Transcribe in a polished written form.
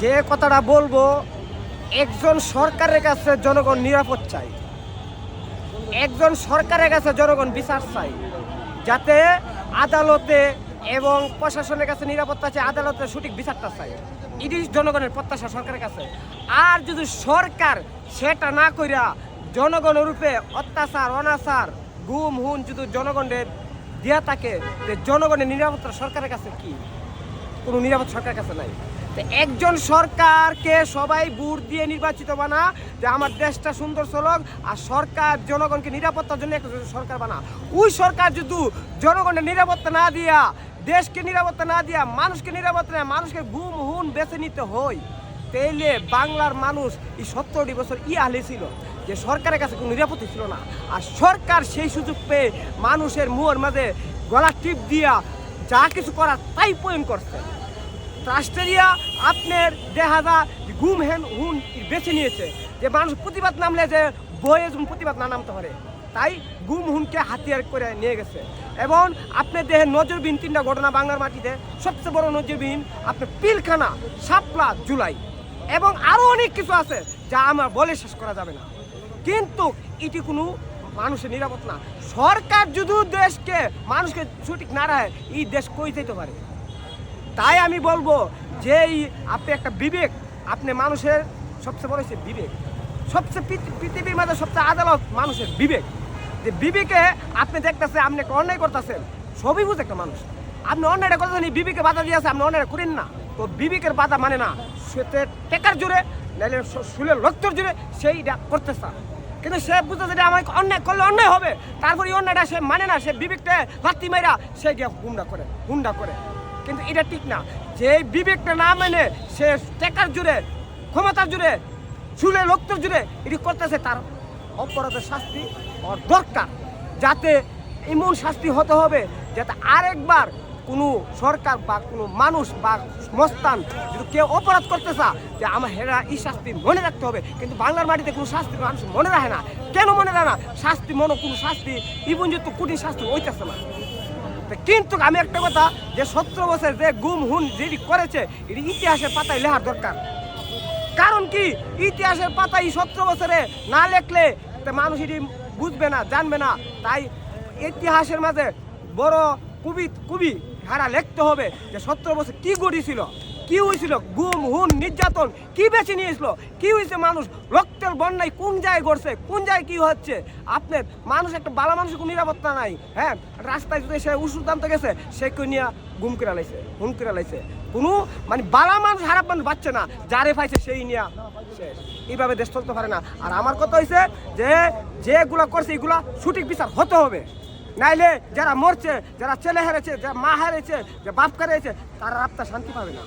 যে কথাটা বলবো, একজন সরকারের কাছে জনগণ নিরাপদ চাই, একজন সরকারের কাছে জনগণ বিচার চাই, যাতে আদালতে এবং প্রশাসনের কাছে নিরাপত্তা চাই, আদালতে সঠিক বিচারটা চাই। এটি জনগণের প্রত্যাশা সরকারের কাছে। আর যদি সরকার সেটা না কইরা জনগণের রূপে অত্যাচার অনাচার গুম হুন যদি জনগণের দিয়া থাকে, জনগণের নিরাপত্তা সরকারের কাছে কি? কোনো নিরাপদ সরকারের কাছে নাই। তো একজন সরকারকে সবাই ভোট দিয়ে নির্বাচিত বানা যে আমার দেশটা সুন্দর চলক, আর সরকার জনগণকে নিরাপত্তার জন্য একটা সরকার বানা। ওই সরকার যদি জনগণের নিরাপত্তা না দিয়া, দেশকে নিরাপত্তা না দিয়া, মানুষকে নিরাপত্তা না, মানুষকে গুম হুন বেছে নিতে হয়, তাইলে বাংলার মানুষ এই 70 বছর আহলে ছিল যে সরকারের কাছে কোনো নিরাপত্তা ছিল না। আর সরকার সেই সুযোগ পেয়ে মানুষের মুহের মাঝে গলা টিপ দিয়া যা কিছু করার তাই পয়েন্ট করছে। রাষ্ট্রেরিয়া আপনার দেখা যা গুম হেন হুন বেছে নিয়েছে যে মানুষ প্রতিবাদ নামলে যে বয়ে প্রতিবাদ না নামতে পারে, তাই গুম হুনকে হাতিয়ার করে নিয়ে গেছে। এবং আপনার দেহে নজরবিহীন 3টা ঘটনা বাংলার মাটিতে, সবচেয়ে বড় নজরবিহীন আপনার পিলখানা, শাপলা, জুলাই এবং আরও অনেক কিছু আছে যা আমার বলে শেষ করা যাবে না। কিন্তু এটি কোনো মানুষের নিরাপদ না। সরকার যদি দেশকে মানুষকে সঠিক না রাখে, এই দেশ কই যেতে পারে? তাই আমি বলবো যে আপনি একটা বিবেক, আপনি মানুষের সবচেয়ে বড় হচ্ছে বিবেক, সবচেয়ে পৃথিবীর মাঝে সবচেয়ে আদালত মানুষের বিবেক। যে বিবেকে আপনি দেখতেছেন আপনি একটা অন্যায় করতেছেন, সবই বুঝে একটা মানুষ, আপনি অন্যায়টা করতেছেন, বিবেকে বাধা দিয়েছে, আপনি অন্যায়টা করেন না, তো বিবেকের বাধা মানে না সে টেকার জোরে নাহলে শুলের লক্ষ্যর জোরে সেইটা করতে চান। কিন্তু সে বুঝতে যে আমাকে অন্যায় করলে অন্যায় হবে, তারপরে অন্যায়টা সে মানে না, সে বিবেকটা লাত্তি মাইরা সে গিয়ে হুন্ডা করে। কিন্তু এটা ঠিক না। যে বিবেকটা না মানে সে টেকার জুড়ে, ক্ষমতার জুড়ে, চুলে লোকটার জুড়ে এটি করতেছে, তার অপরাধের শাস্তি ওর দরকার। যাতে এমন শাস্তি হতে হবে যাতে আরেকবার কোনো সরকার বা কোনো মানুষ বা মস্তান যদি কেউ অপরাধ করতে চা, যে আমার হেরা এই শাস্তি মনে রাখতে হবে। কিন্তু বাংলার মাটিতে কোনো শাস্তি মানুষ মনে রাখে না। কেন মনে রাখে না? শাস্তি কোনো শাস্তি ইবন যত কঠিন শাস্তি হইতেছে না। কিন্তু আমি একটা কথা, যে 17 বছর যে গুম হুন যেটি করেছে, এটি ইতিহাসের পাতায় লেখার দরকার। কারণ কি, ইতিহাসের পাতায় 17 বছরে না লেখলে মানুষ এটি বুঝবে না, জানবে না। তাই ইতিহাসের মাঝে বড় কবি হারা লিখতে হবে যে 17 বছর কি ঘটেছিল, কি হয়েছিল, গুম হুন নির্যাতন কি বেছে নিয়েছিল, কি হয়েছে, মানুষ রক্তের বন্যায় কোন জায়গায় ঘটছে, কোন জায়গায় কি হচ্ছে। আপনার মানুষ একটা ভালো মানুষের কোনো নিরাপত্তা নাই। হ্যাঁ, রাস্তায় যদি সে ওষুধ আনতে গেছে, সে কেউ নিয়ে গুম করে লাইছে, হুন করে লাইছে। কোনো মানে ভালো মানুষ খারাপ মানুষ বাচ্চা না, যারে পাইছে সেই নিয়ে শেষ। এইভাবে দেশ চলতে পারে না। আর আমার কথা হয়েছে যে যেগুলা করছে এগুলা সঠিক বিচার হতে হবে, নাইলে যারা মরছে, যারা ছেলে হারিয়েছে, যারা মা হারিয়েছে, যারা বাপ হারিয়েছে, তারা রাস্তা শান্তি পাবে না।